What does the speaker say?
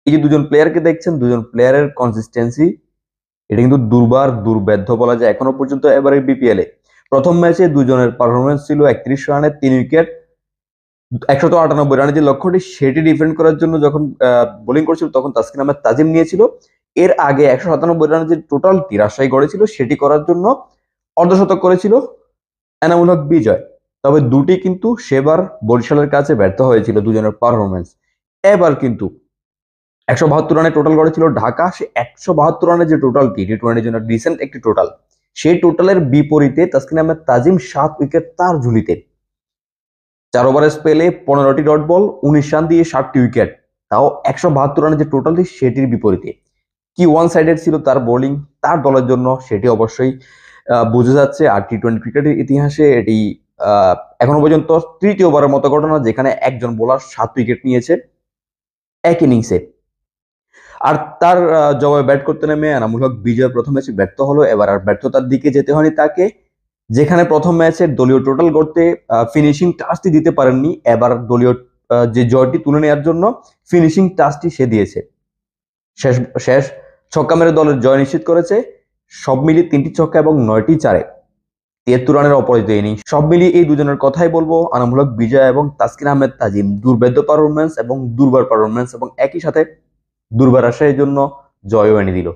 এই যে দুজন প্লেয়ারকে দেখছেন, দুজন প্লেয়ারের কনসিস্টেন্সি এটা কিন্তু দুর্বেদ্য বলা যায় এখনো পর্যন্ত এবারে বিপিএল এ। প্রথম ম্যাচে দুজনের পারফরমেন্স ছিল 31 রানে 3 উইকেট, 198 রানের যে লক্ষ্যটি সেটি ডিফেন্ড করার জন্য যখন বোলিং করছিল তখন তাসকিন আহমেদ তাজিম নিয়েছিল। এর আগে 197 রানের যে টোটালটি রাজশাহী গড়েছিল সেটি করার জন্য অর্ধশতক করেছিল এনামুল হক বিজয়। তবে দুটি কিন্তু সেবার বরিশালের কাছে ব্যর্থ হয়েছিল দুজনের পারফরমেন্স। এবার কিন্তু 172 রানে টোটাল করেছিল ঢাকা, সে 172 রানের যে টোটালটি টি-20 জন্য রিসেন্ট একটি টোটাল, সেই টোটালের বিপরীতে তাসকিন আহমেদ তাজিম 7 উইকেট তার ঝুলিতে। 4 ওভারের স্পেলে 15টি ডট বল, 19 রান দিয়ে 7টি উইকেট, তাও 172 রানের যে টোটালটি সেটির বিপরীতে। কি ওয়ান সাইডেড ছিল তার বোলিং তার দলের জন্য সেটি অবশ্যই বোঝা যাচ্ছে। আর টি-20 ক্রিকেটের ইতিহাসে এটি এখনো পর্যন্ত তৃতীয়বারের মতো ঘটনা যেখানে একজন বোলার 7 উইকেট নিয়েছে এক ইনিংসে। আর তার জবাবে ব্যাট করতে নেমে এনামুল হক বিজয় প্রথম ম্যাচে ব্যর্থ হলো। এবার আর ব্যর্থতার দিকে যেতে হয়নি তাকে, যেখানে প্রথম ম্যাচের দলীয় টোটাল করতে ফিনিশিং টাচটি দিতে পারেননি, এবার দলীয় যে জয়টি তুলে নেওয়ার জন্য ফিনিশিং টাচটি সে দিয়েছে। শেষ শেষ ছক্কা মেরে দলের জয় নিশ্চিত করেছে। সব মিলিয়ে 3টি ছক্কা এবং 9টি চারে 73 রানের অপরাজিত ইনিংস। সব মিলিয়ে এই দুজনের কথাই বলবো, এনামুল হক বিজয় এবং তাসকিন আহমেদ তাজিম দুর্বেদ্য পারফরমেন্স এবং দুর্বার পারফরমেন্স এবং একই সাথে দুর্বার রাজশাহীর জন্য জয়ও এনে দিল।